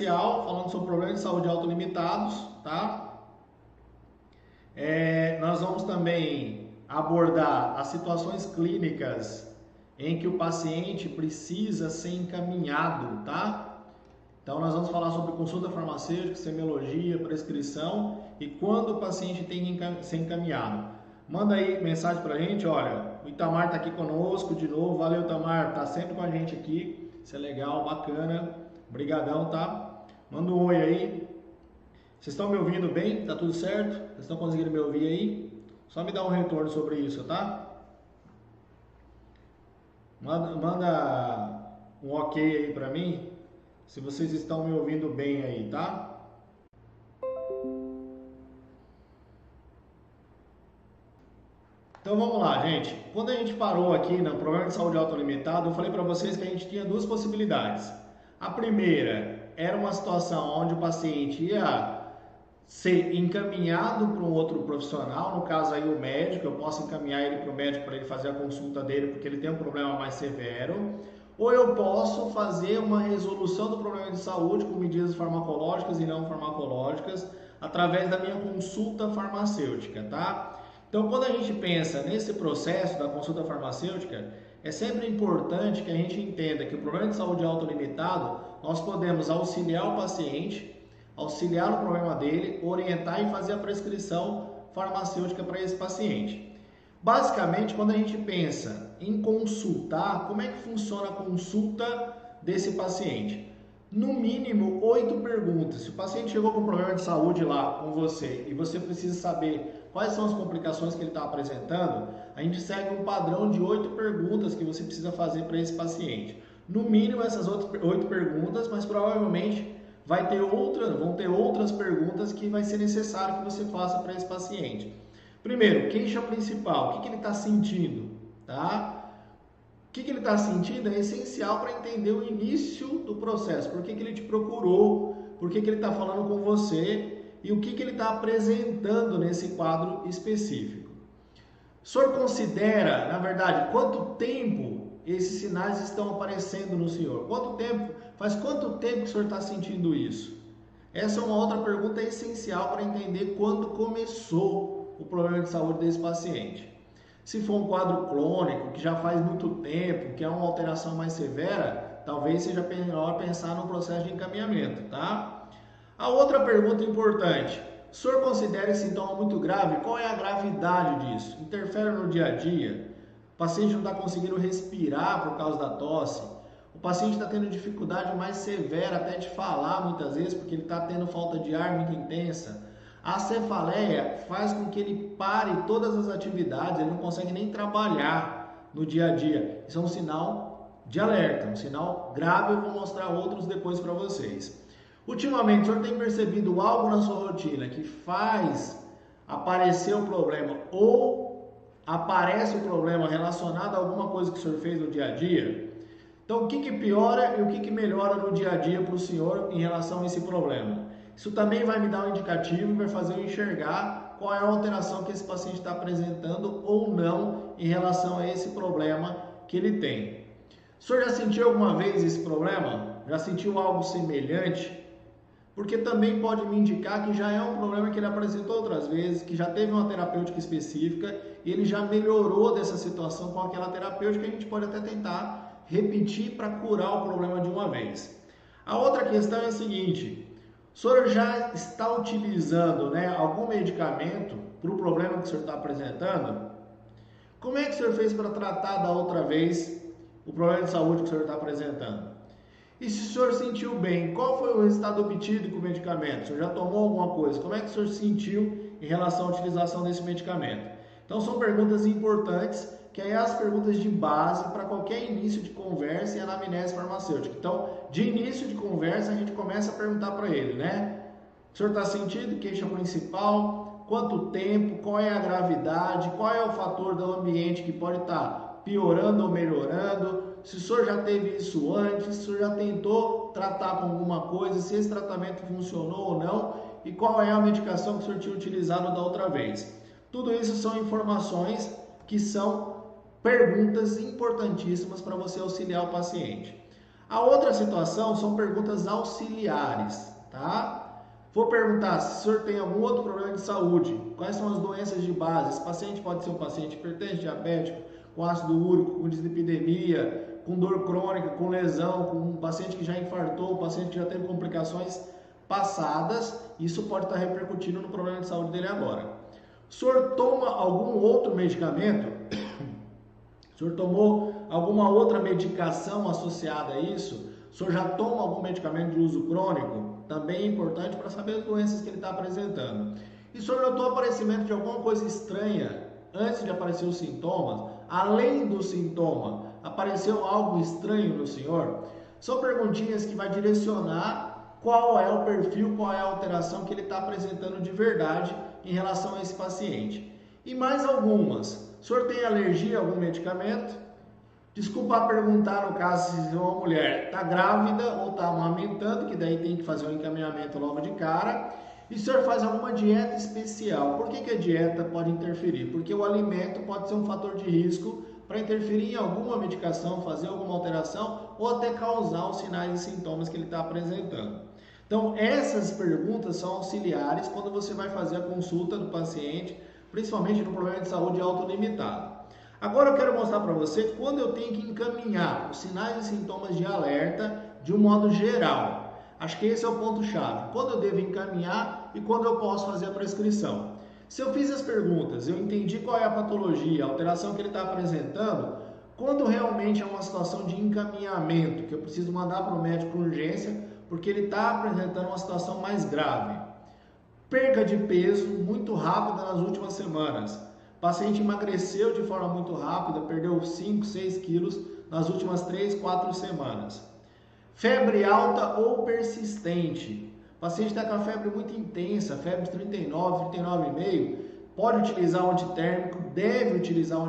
especial falando sobre problemas de saúde autolimitados, tá? Nós vamos também abordar as situações clínicas em que o paciente precisa ser encaminhado, tá? Então nós vamos falar sobre consulta farmacêutica, semiologia, prescrição e quando o paciente tem que ser encaminhado. Manda aí mensagem pra gente, olha, o Itamar tá aqui conosco de novo, valeu Itamar, tá sempre com a gente aqui, isso é legal, bacana, brigadão, tá? Manda um oi aí. Vocês estão me ouvindo bem? Tá tudo certo? Vocês estão conseguindo me ouvir aí? Só me dá um retorno sobre isso, tá? Manda um ok aí pra mim, se vocês estão me ouvindo bem aí, tá? Então vamos lá, gente. Quando a gente parou aqui no programa de saúde autolimitado, eu falei para vocês que a gente tinha duas possibilidades. A primeira era uma situação onde o paciente ia ser encaminhado para um outro profissional, no caso aí o médico, eu posso encaminhar ele para o médico para ele fazer a consulta dele porque ele tem um problema mais severo, ou eu posso fazer uma resolução do problema de saúde com medidas farmacológicas e não farmacológicas através da minha consulta farmacêutica, tá? Então, quando a gente pensa nesse processo da consulta farmacêutica, é sempre importante que a gente entenda que o problema de saúde autolimitado, nós podemos auxiliar o paciente, auxiliar no problema dele, orientar e fazer a prescrição farmacêutica para esse paciente. Basicamente, quando a gente pensa em consultar, como é que funciona a consulta desse paciente? No mínimo 8 perguntas. Se o paciente chegou com um problema de saúde lá com você e você precisa saber quais são as complicações que ele está apresentando, a gente segue um padrão de 8 perguntas que você precisa fazer para esse paciente. No mínimo essas 8 perguntas, mas provavelmente vão ter outras perguntas que vai ser necessário que você faça para esse paciente. Primeiro, queixa principal, o que ele está sentindo, tá? O que ele está sentindo é essencial para entender o início do processo, por que ele te procurou, por que ele está falando com você e o que ele está apresentando nesse quadro específico. O senhor considera, na verdade, quanto tempo esses sinais estão aparecendo no senhor? Faz quanto tempo que o senhor está sentindo isso? Essa é uma outra pergunta essencial para entender quando começou o problema de saúde desse paciente. Se for um quadro crônico, que já faz muito tempo, que é uma alteração mais severa, talvez seja melhor pensar no processo de encaminhamento, tá? A outra pergunta importante, o senhor considera esse sintoma muito grave? Qual é a gravidade disso? Interfere no dia a dia? O paciente não está conseguindo respirar por causa da tosse? O paciente está tendo dificuldade mais severa até de falar muitas vezes, porque ele está tendo falta de ar muito intensa. A cefaleia faz com que ele pare todas as atividades, ele não consegue nem trabalhar no dia a dia. Isso é um sinal de alerta, um sinal grave, eu vou mostrar outros depois para vocês. Ultimamente, o senhor tem percebido algo na sua rotina que faz aparecer o problema ou aparece o problema relacionado a alguma coisa que o senhor fez no dia a dia? Então, o que piora e o que melhora no dia a dia para o senhor em relação a esse problema? Isso também vai me dar um indicativo e vai fazer eu enxergar qual é a alteração que esse paciente está apresentando ou não em relação a esse problema que ele tem. O senhor já sentiu alguma vez esse problema? Já sentiu algo semelhante? Porque também pode me indicar que já é um problema que ele apresentou outras vezes, que já teve uma terapêutica específica e ele já melhorou dessa situação com aquela terapêutica, a gente pode até tentar repetir para curar o problema de uma vez. A outra questão é a seguinte: o senhor já está utilizando algum medicamento para o problema que o senhor está apresentando? Como é que o senhor fez para tratar da outra vez o problema de saúde que o senhor está apresentando? E se o senhor sentiu bem, qual foi o resultado obtido com o medicamento? O senhor já tomou alguma coisa? Como é que o senhor sentiu em relação à utilização desse medicamento? Então são perguntas importantes, que é as perguntas de base para qualquer início de conversa e anamnese farmacêutica. Então, de início de conversa, a gente começa a perguntar para ele, O senhor está sentindo queixa principal? Quanto tempo? Qual é a gravidade? Qual é o fator do ambiente que pode estar piorando ou melhorando? Se o senhor já teve isso antes, se o senhor já tentou tratar com alguma coisa, se esse tratamento funcionou ou não, e qual é a medicação que o senhor tinha utilizado da outra vez. Tudo isso são informações que são perguntas importantíssimas para você auxiliar o paciente. A outra situação são perguntas auxiliares, tá? Vou perguntar se o senhor tem algum outro problema de saúde, quais são as doenças de base. Esse paciente pode ser um paciente hipertenso, diabético, com ácido úrico, com dislipidemia, com dor crônica, com lesão, com um paciente que já infartou, um paciente que já teve complicações passadas. Isso pode estar repercutindo no problema de saúde dele agora. O senhor toma algum outro medicamento? O senhor tomou alguma outra medicação associada a isso? O senhor já toma algum medicamento de uso crônico? Também é importante para saber as doenças que ele está apresentando. E o senhor notou o aparecimento de alguma coisa estranha antes de aparecer os sintomas? Além do sintoma, apareceu algo estranho no senhor? São perguntinhas que vai direcionar qual é o perfil, qual é a alteração que ele está apresentando de verdade em relação a esse paciente. E mais algumas. O senhor tem alergia a algum medicamento? Desculpa perguntar no caso se uma mulher está grávida ou está amamentando, que daí tem que fazer um encaminhamento logo de cara. E o senhor faz alguma dieta especial? Por que a dieta pode interferir? Porque o alimento pode ser um fator de risco para interferir em alguma medicação, fazer alguma alteração ou até causar os sinais e sintomas que ele está apresentando. Então, essas perguntas são auxiliares quando você vai fazer a consulta do paciente, principalmente no problema de saúde autolimitado. Agora eu quero mostrar para você quando eu tenho que encaminhar os sinais e sintomas de alerta de um modo geral. Acho que esse é o ponto-chave. Quando eu devo encaminhar e quando eu posso fazer a prescrição. Se eu fiz as perguntas, eu entendi qual é a patologia, a alteração que ele está apresentando, quando realmente é uma situação de encaminhamento, que eu preciso mandar para o médico com urgência, porque ele está apresentando uma situação mais grave. Perca de peso muito rápida nas últimas semanas. O paciente emagreceu de forma muito rápida, perdeu 5, 6 quilos nas últimas 3, 4 semanas. Febre alta ou persistente. O paciente está com a febre muito intensa, febre de 39, 39,5. Pode utilizar o antitérmico, deve utilizar o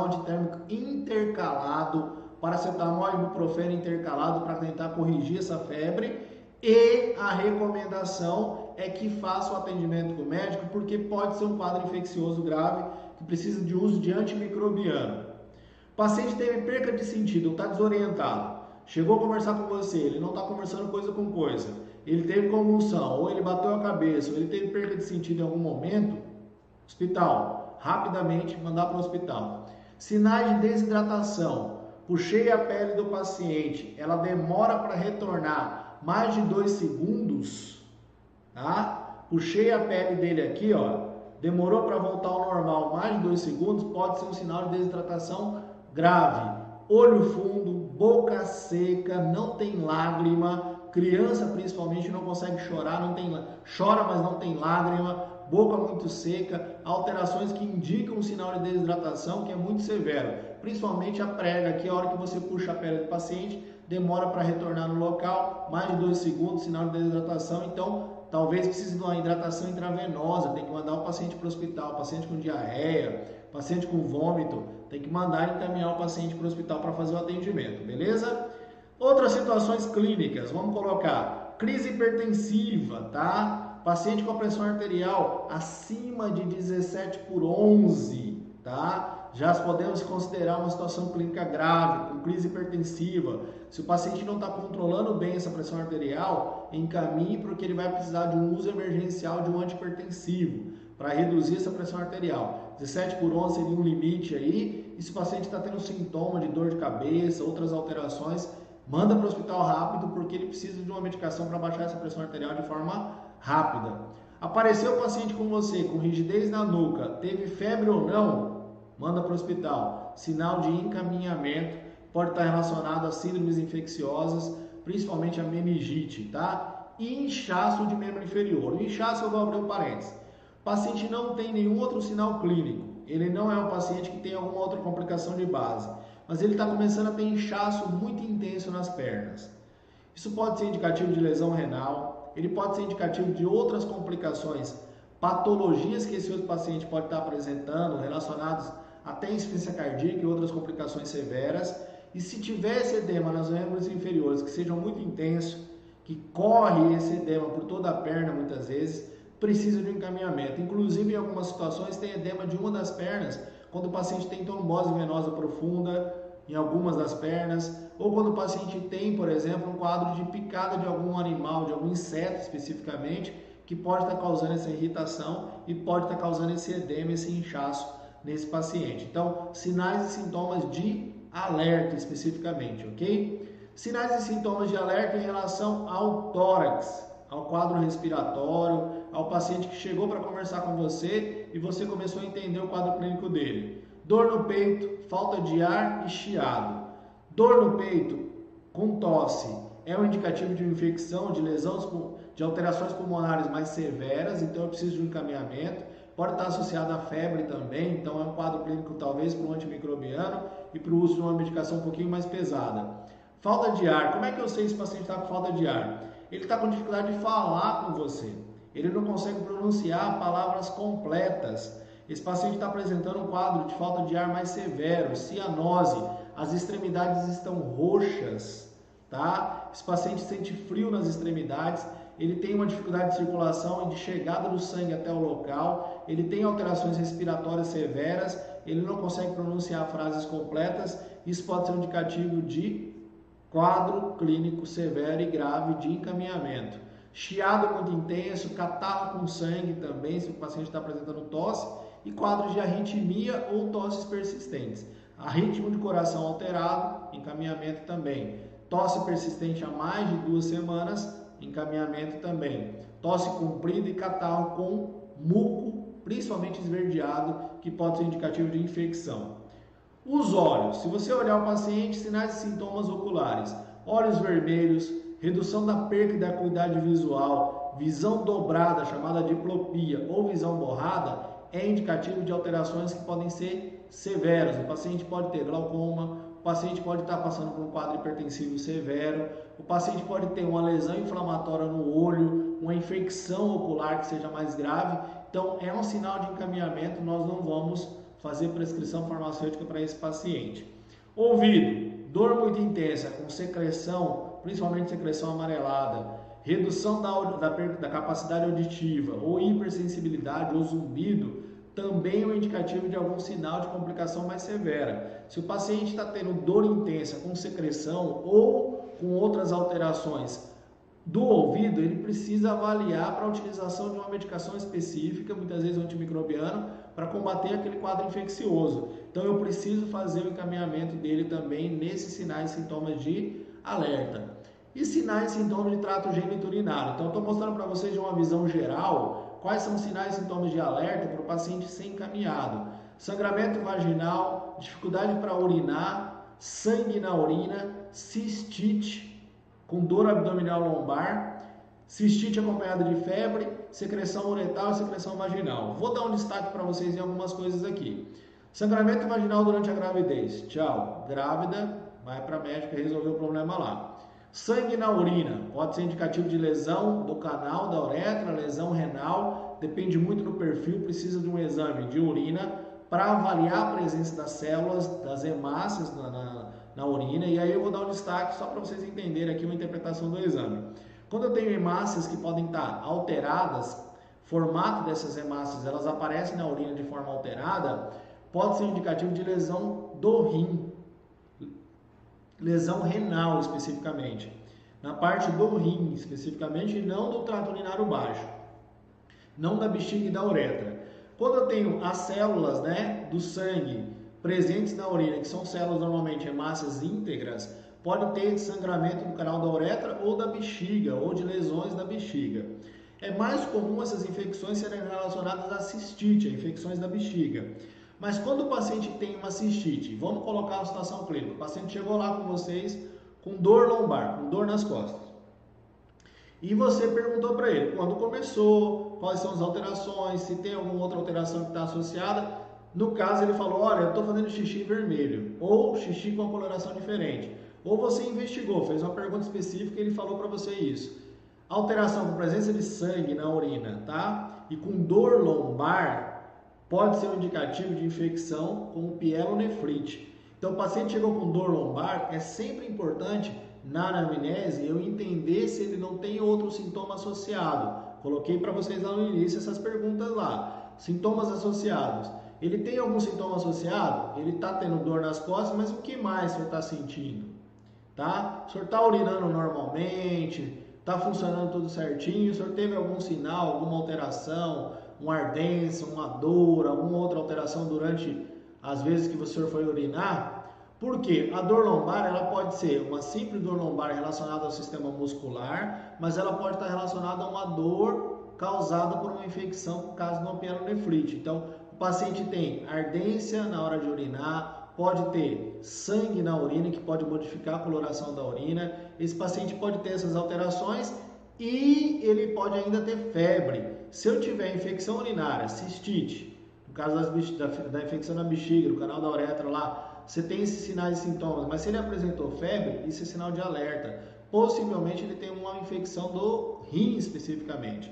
antitérmico, intercalado, paracetamol e ibuprofeno intercalado para tentar corrigir essa febre. E a recomendação é que faça o atendimento com o médico, porque pode ser um quadro infeccioso grave que precisa de uso de antimicrobiano. O paciente teve perca de sentido, está desorientado, chegou a conversar com você, ele não está conversando coisa com coisa, ele teve convulsão, ou ele bateu a cabeça, ou ele teve perca de sentido em algum momento, hospital, rapidamente mandar para o hospital. Sinais de desidratação, puxei a pele do paciente, ela demora para retornar mais de 2 segundos, tá? Puxei a pele dele aqui, ó, demorou para voltar ao normal mais de 2 segundos, pode ser um sinal de desidratação grave. Olho fundo, boca seca, não tem lágrima, criança principalmente não consegue chorar, chora, mas não tem lágrima, boca muito seca, alterações que indicam um sinal de desidratação que é muito severo, principalmente a prega aqui, a hora que você puxa a pele do paciente, demora para retornar no local, mais de 2 segundos, sinal de desidratação, então talvez precise de uma hidratação intravenosa, tem que mandar o paciente para o hospital, paciente com diarreia, paciente com vômito, tem que mandar encaminhar o paciente para o hospital para fazer o atendimento, beleza? Outras situações clínicas, vamos colocar crise hipertensiva, tá? Paciente com a pressão arterial acima de 17/11, tá? Já podemos considerar uma situação clínica grave, com crise hipertensiva. Se o paciente não está controlando bem essa pressão arterial, encaminhe porque ele vai precisar de um uso emergencial de um antihipertensivo para reduzir essa pressão arterial. 17/11 seria um limite aí. E se o paciente está tendo sintoma de dor de cabeça, outras alterações, manda para o hospital rápido porque ele precisa de uma medicação para baixar essa pressão arterial de forma rápida. Apareceu o paciente com você com rigidez na nuca, teve febre ou não? Manda para o hospital. Sinal de encaminhamento, pode estar relacionado a síndromes infecciosas, principalmente a meningite, tá? E inchaço de membro inferior. O inchaço eu vou abrir um parênteses. O paciente não tem nenhum outro sinal clínico. Ele não é um paciente que tem alguma outra complicação de base, mas ele está começando a ter inchaço muito intenso nas pernas. Isso pode ser indicativo de lesão renal, ele pode ser indicativo de outras complicações, patologias que esse outro paciente pode estar apresentando, relacionadas até insuficiência cardíaca e outras complicações severas. E se tiver esse edema nas membros inferiores que sejam muito intensos, que corre esse edema por toda a perna muitas vezes, precisa de um encaminhamento. Inclusive em algumas situações tem edema de uma das pernas, quando o paciente tem trombose venosa profunda, em algumas das pernas, ou quando o paciente tem, por exemplo, um quadro de picada de algum animal, de algum inseto especificamente, que pode estar causando essa irritação e pode estar causando esse edema, esse inchaço nesse paciente. Então, sinais e sintomas de alerta especificamente, ok? Sinais e sintomas de alerta em relação ao tórax, ao quadro respiratório, ao paciente que chegou para conversar com você e você começou a entender o quadro clínico dele. Dor no peito, falta de ar e chiado. Dor no peito com tosse é um indicativo de infecção, de lesão, de alterações pulmonares mais severas, então eu preciso de um encaminhamento. Pode estar associado à febre também, então é um quadro clínico talvez para um antimicrobiano e para o uso de uma medicação um pouquinho mais pesada. Falta de ar, como é que eu sei se o paciente está com falta de ar? Ele está com dificuldade de falar com você, ele não consegue pronunciar palavras completas. Esse paciente está apresentando um quadro de falta de ar mais severo, cianose, as extremidades estão roxas, tá? Esse paciente sente frio nas extremidades, ele tem uma dificuldade de circulação e de chegada do sangue até o local, ele tem alterações respiratórias severas, ele não consegue pronunciar frases completas, isso pode ser um indicativo de quadro clínico severo e grave de encaminhamento. Chiado muito intenso, catarro com sangue também, se o paciente está apresentando tosse, e quadros de arritmia ou tosses persistentes. Ritmo de coração alterado, encaminhamento também. Tosse persistente há mais de 2 semanas, encaminhamento também. Tosse comprida e catarro com muco, principalmente esverdeado, que pode ser indicativo de infecção. Os olhos, se você olhar o paciente, sinais e sintomas oculares, olhos vermelhos, redução da perca e da acuidade visual, visão dobrada, chamada diplopia, ou visão borrada, é indicativo de alterações que podem ser severas. O paciente pode ter glaucoma, o paciente pode estar passando por um quadro hipertensivo severo, o paciente pode ter uma lesão inflamatória no olho, uma infecção ocular que seja mais grave. Então, é um sinal de encaminhamento, nós não vamos fazer prescrição farmacêutica para esse paciente. Ouvido, dor muito intensa, com secreção, principalmente secreção amarelada, redução da capacidade auditiva, ou hipersensibilidade, ou zumbido, também é um indicativo de algum sinal de complicação mais severa. Se o paciente está tendo dor intensa com secreção ou com outras alterações do ouvido, ele precisa avaliar para a utilização de uma medicação específica, muitas vezes antimicrobiano, para combater aquele quadro infeccioso. Então eu preciso fazer o encaminhamento dele também nesses sinais e sintomas de alerta. E sinais e sintomas de trato geniturinário. Então eu estou mostrando para vocês de uma visão geral quais são os sinais e sintomas de alerta para o paciente ser encaminhado. Sangramento vaginal, dificuldade para urinar, sangue na urina, cistite, com dor abdominal lombar, cistite acompanhada de febre, secreção uretal e secreção vaginal. Vou dar um destaque para vocês em algumas coisas aqui. Sangramento vaginal durante a gravidez. Tchau. Grávida, vai para a médica resolver o problema lá. Sangue na urina. Pode ser indicativo de lesão do canal da uretra, lesão renal. Depende muito do perfil, precisa de um exame de urina para avaliar a presença das células, das hemácias na urina. E aí eu vou dar um destaque só para vocês entenderem aqui uma interpretação do exame. Quando eu tenho hemácias que podem estar alteradas, formato dessas hemácias, elas aparecem na urina de forma alterada, pode ser indicativo de lesão do rim, lesão renal especificamente, na parte do rim especificamente, e não do trato urinário baixo, não da bexiga e da uretra. Quando eu tenho as células, do sangue presentes na urina, que são células normalmente hemácias íntegras, pode ter sangramento do canal da uretra ou da bexiga, ou de lesões da bexiga. É mais comum essas infecções serem relacionadas à cistite, a infecções da bexiga. Mas quando o paciente tem uma cistite, vamos colocar a situação clínica, o paciente chegou lá com vocês com dor lombar, com dor nas costas. E você perguntou para ele quando começou, quais são as alterações, se tem alguma outra alteração que está associada. No caso ele falou, olha, eu estou fazendo xixi vermelho, ou xixi com uma coloração diferente. Ou você investigou, fez uma pergunta específica e ele falou para você isso. Alteração com presença de sangue na urina, tá? E com dor lombar, pode ser um indicativo de infecção com pielonefrite. Então o paciente chegou com dor lombar, é sempre importante na anamnese eu entender se ele não tem outro sintoma associado. Coloquei para vocês lá no início essas perguntas lá. Sintomas associados. Ele tem algum sintoma associado? Ele está tendo dor nas costas, mas o que mais o senhor está sentindo? Tá? O senhor está urinando normalmente? Está funcionando tudo certinho? O senhor teve algum sinal, alguma alteração, uma ardência, uma dor, alguma outra alteração durante as vezes que o senhor foi urinar? Porque a dor lombar ela pode ser uma simples dor lombar relacionada ao sistema muscular, mas ela pode estar relacionada a uma dor causada por uma infecção, por causa de uma pielonefrite. Então, o paciente tem ardência na hora de urinar, pode ter sangue na urina, que pode modificar a coloração da urina. Esse paciente pode ter essas alterações e ele pode ainda ter febre. Se eu tiver infecção urinária, cistite, no caso da infecção na bexiga, no canal da uretra lá, você tem esses sinais e sintomas, mas se ele apresentou febre, isso é sinal de alerta. Possivelmente ele tem uma infecção do rim especificamente.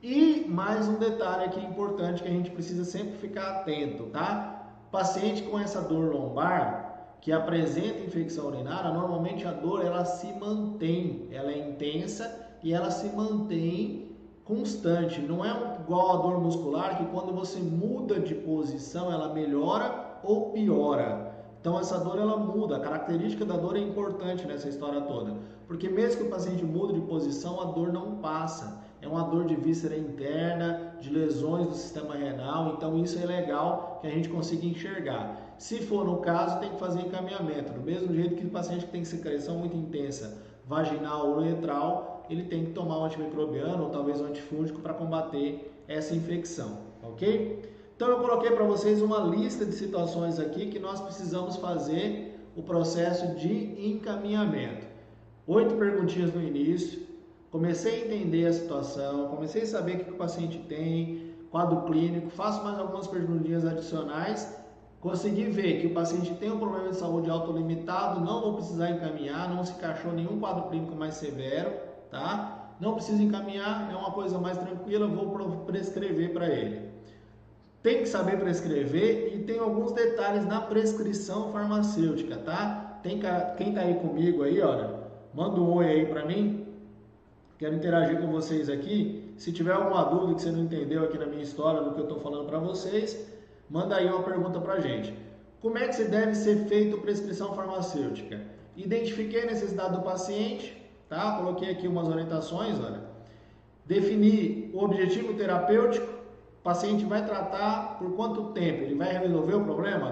E mais um detalhe aqui importante que a gente precisa sempre ficar atento, tá? Paciente com essa dor lombar que apresenta infecção urinária, normalmente a dor ela se mantém, ela é intensa e ela se mantém constante. Não é igual a dor muscular que quando você muda de posição ela melhora ou piora. Então essa dor ela muda, a característica da dor é importante nessa história toda, porque mesmo que o paciente mude de posição, a dor não passa. É uma dor de víscera interna, de lesões do sistema renal, então isso é legal que a gente consiga enxergar. Se for no caso, tem que fazer encaminhamento. Do mesmo jeito que o paciente que tem secreção muito intensa, vaginal ou uretral, ele tem que tomar um antimicrobiano ou talvez um antifúngico para combater essa infecção, ok? Então eu coloquei para vocês uma lista de situações aqui que nós precisamos fazer o processo de encaminhamento. 8 perguntinhas no início, comecei a entender a situação, comecei a saber o que o paciente tem, quadro clínico, faço mais algumas perguntinhas adicionais, consegui ver que o paciente tem um problema de saúde autolimitado, não vou precisar encaminhar, não se encaixou nenhum quadro clínico mais severo, tá? Não precisa encaminhar, é uma coisa mais tranquila, vou prescrever para ele. Tem que saber prescrever e tem alguns detalhes na prescrição farmacêutica, tá? Quem tá aí comigo aí, olha, manda um oi aí para mim. Quero interagir com vocês aqui. Se tiver alguma dúvida que você não entendeu aqui na minha história, do que eu estou falando para vocês, manda aí uma pergunta para a gente. Como é que se deve ser feito prescrição farmacêutica? Identifiquei a necessidade do paciente, tá? Coloquei aqui umas orientações, olha. Definir o objetivo terapêutico. O paciente vai tratar por quanto tempo? Ele vai resolver o problema?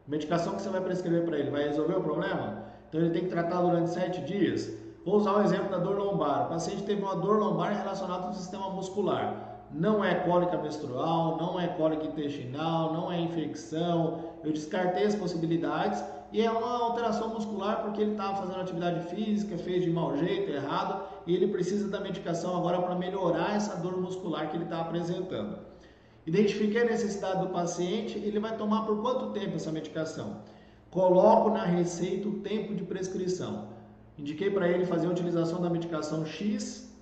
A medicação que você vai prescrever para ele vai resolver o problema? Então ele tem que tratar durante 7 dias. Vou usar o exemplo da dor lombar. O paciente teve uma dor lombar relacionada ao sistema muscular. Não é cólica menstrual, não é cólica intestinal, não é infecção. Eu descartei as possibilidades e é uma alteração muscular porque ele estava fazendo atividade física, fez de mau jeito, errado, e ele precisa da medicação agora para melhorar essa dor muscular que ele está apresentando. Identifiquei a necessidade do paciente, ele vai tomar por quanto tempo essa medicação? Coloco na receita o tempo de prescrição. Indiquei para ele fazer a utilização da medicação X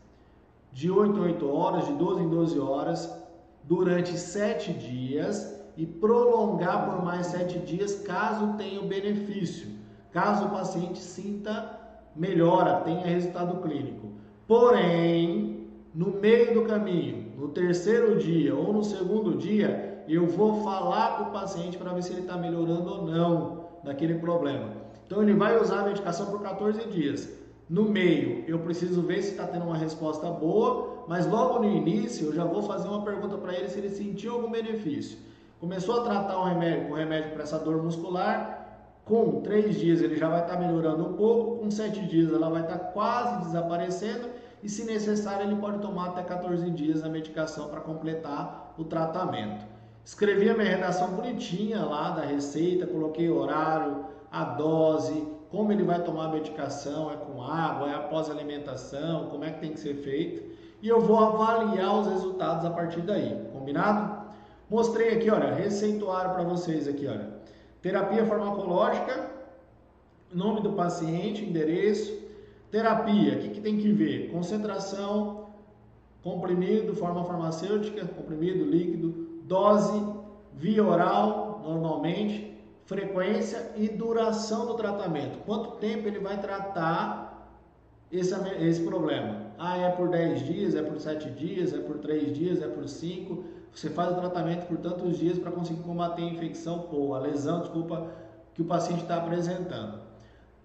de 8 em 8 horas, de 12 em 12 horas, durante 7 dias e prolongar por mais 7 dias caso tenha o benefício, caso o paciente sinta melhora, tenha resultado clínico. Porém, no meio do caminho, no terceiro dia ou no segundo dia, eu vou falar com o paciente para ver se ele está melhorando ou não daquele problema. Então ele vai usar a medicação por 14 dias. No meio, eu preciso ver se está tendo uma resposta boa, mas logo no início eu já vou fazer uma pergunta para ele se ele sentiu algum benefício. Começou a tratar o remédio para essa dor muscular, com 3 dias ele já vai estar melhorando um pouco, com 7 dias ela vai estar quase desaparecendo e se necessário ele pode tomar até 14 dias a medicação para completar o tratamento. Escrevi a minha redação bonitinha lá da receita, coloquei o horário, a dose, como ele vai tomar a medicação, é com água, é após alimentação, como é que tem que ser feito. E eu vou avaliar os resultados a partir daí, combinado? Mostrei aqui, olha, receituário para vocês aqui, olha. Terapia farmacológica, nome do paciente, endereço. Terapia, o que tem que ver? Concentração, comprimido, forma farmacêutica, comprimido, líquido, dose, via oral, normalmente, frequência e duração do tratamento. Quanto tempo ele vai tratar esse problema? Ah, é por 10 dias, é por 7 dias, é por 3 dias, é por 5. Você faz o tratamento por tantos dias para conseguir combater a infecção ou a lesão, desculpa, que o paciente está apresentando.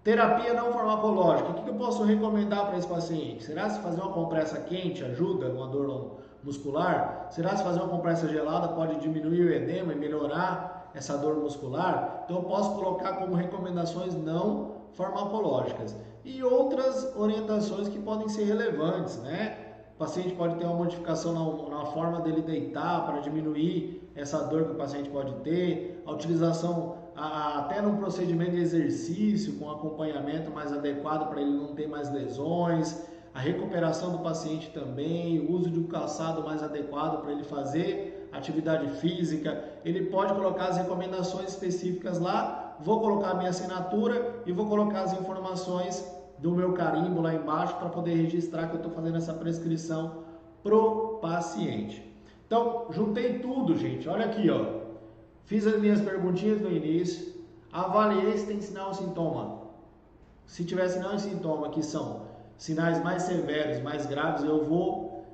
Terapia não farmacológica. O que eu posso recomendar para esse paciente? Será se fazer uma compressa quente ajuda numa dor muscular? Será se fazer uma compressa gelada pode diminuir o edema e melhorar essa dor muscular? Então eu posso colocar como recomendações não farmacológicas. E outras orientações que podem ser relevantes, né? O paciente pode ter uma modificação na forma dele deitar para diminuir essa dor que o paciente pode ter, a utilização até num procedimento de exercício com acompanhamento mais adequado para ele não ter mais lesões, a recuperação do paciente também, o uso de um calçado mais adequado para ele fazer atividade física. Ele pode colocar as recomendações específicas lá, vou colocar a minha assinatura e vou colocar as informações do meu carimbo lá embaixo para poder registrar que eu estou fazendo essa prescrição pro paciente. Então, juntei tudo, gente. Olha aqui, ó. Fiz as minhas perguntinhas no início, avaliei se tem sinal ou sintoma. Se tiver sinal e sintoma, que são sinais mais severos, mais graves, eu vou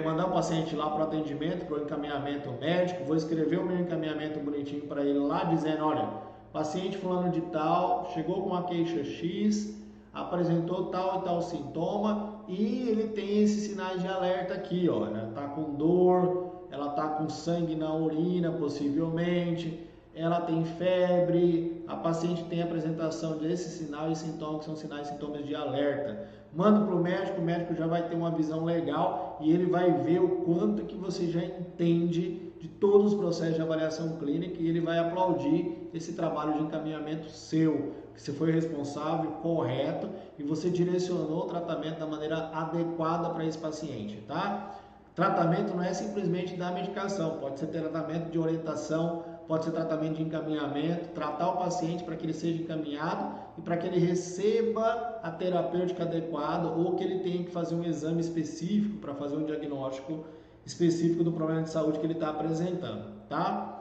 mandar o paciente lá para o atendimento, para o encaminhamento médico, vou escrever o meu encaminhamento bonitinho para ele lá, dizendo, olha, paciente fulano de tal, chegou com uma queixa X, apresentou tal e tal sintoma e ele tem esses sinais de alerta aqui, ó, né? Tá com dor, ela está com sangue na urina, possivelmente, ela tem febre, a paciente tem apresentação desses sinais e sintomas, que são sinais e sintomas de alerta. Manda para o médico já vai ter uma visão legal e ele vai ver o quanto que você já entende de todos os processos de avaliação clínica e ele vai aplaudir esse trabalho de encaminhamento seu, que você foi responsável, correto e você direcionou o tratamento da maneira adequada para esse paciente, tá? Tratamento não é simplesmente dar medicação, pode ser tratamento de orientação, pode ser tratamento de encaminhamento, tratar o paciente para que ele seja encaminhado e para que ele receba a terapêutica adequada ou que ele tenha que fazer um exame específico para fazer um diagnóstico específico do problema de saúde que ele está apresentando, tá?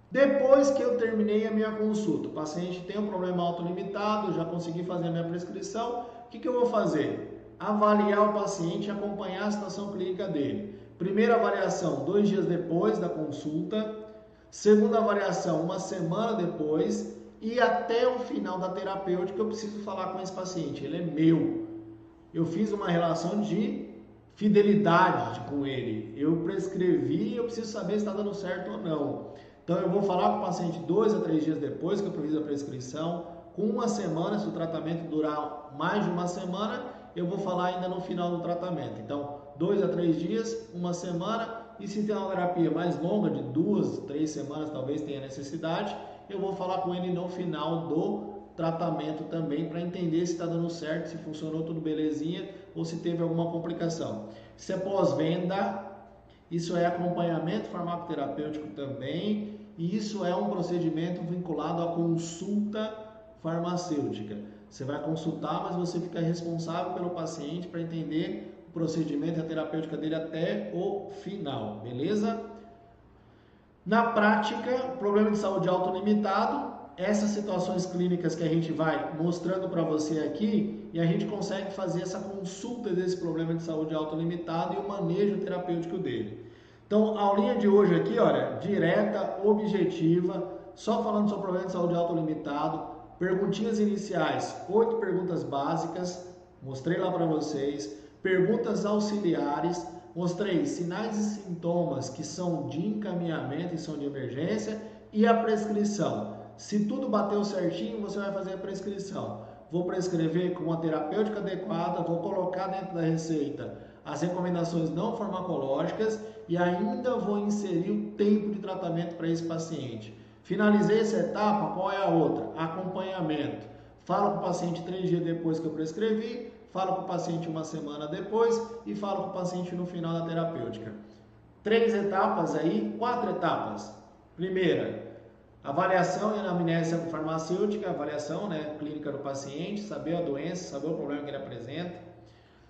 Depois que eu terminei a minha consulta, o paciente tem um problema autolimitado, já consegui fazer a minha prescrição, o que eu vou fazer? Avaliar o paciente e acompanhar a situação clínica dele. Primeira avaliação, 2 dias depois da consulta. Segunda avaliação, 1 semana depois. E até o final da terapêutica eu preciso falar com esse paciente. Ele é meu. Eu fiz uma relação de fidelidade com ele. Eu prescrevi e eu preciso saber se está dando certo ou não. Então eu vou falar com o paciente 2 a 3 dias depois que eu fiz a prescrição. Com 1 semana, se o tratamento durar mais de 1 semana, eu vou falar ainda no final do tratamento. Então, 2 a 3 dias, 1 semana, e se tem uma terapia mais longa, de 2, 3 semanas, talvez tenha necessidade, eu vou falar com ele no final do tratamento também, para entender se está dando certo, se funcionou tudo belezinha, ou se teve alguma complicação. Isso é pós-venda, isso é acompanhamento farmacoterapêutico também, e isso é um procedimento vinculado à consulta farmacêutica. Você vai consultar, mas você fica responsável pelo paciente para entender o procedimento e a terapêutica dele até o final, beleza? Na prática, problema de saúde autolimitado, essas situações clínicas que a gente vai mostrando para você aqui e a gente consegue fazer essa consulta desse problema de saúde autolimitado e o manejo terapêutico dele. Então, a aulinha de hoje aqui, olha, direta, objetiva, só falando sobre o problema de saúde autolimitado. Perguntinhas iniciais, 8 perguntas básicas, mostrei lá para vocês. Perguntas auxiliares, mostrei sinais e sintomas que são de encaminhamento e são de emergência e a prescrição. Se tudo bateu certinho, você vai fazer a prescrição. Vou prescrever com uma terapêutica adequada, vou colocar dentro da receita as recomendações não farmacológicas e ainda vou inserir o tempo de tratamento para esse paciente. Finalizei essa etapa, qual é a outra? Acompanhamento. Falo com o paciente 3 dias depois que eu prescrevi, falo com o paciente 1 semana depois e falo com o paciente no final da terapêutica. 3 etapas aí, 4 etapas. Primeira, avaliação e anamnese farmacêutica, avaliação, né, clínica do paciente, saber a doença, saber o problema que ele apresenta.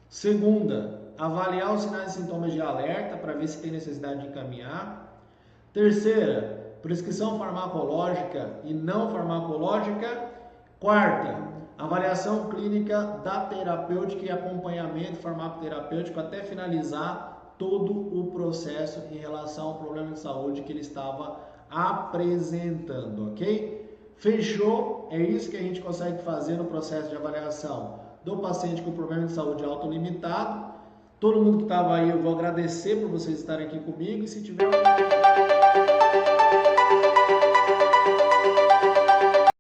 Segunda, avaliar os sinais e sintomas de alerta para ver se tem necessidade de encaminhar. Terceira, prescrição farmacológica e não farmacológica. Quarta, avaliação clínica da terapêutica e acompanhamento farmacoterapêutico até finalizar todo o processo em relação ao problema de saúde que ele estava apresentando, ok? Fechou? É isso que a gente consegue fazer no processo de avaliação do paciente com problema de saúde autolimitado. Todo mundo que estava aí, eu vou agradecer por vocês estarem aqui comigo, e se tiver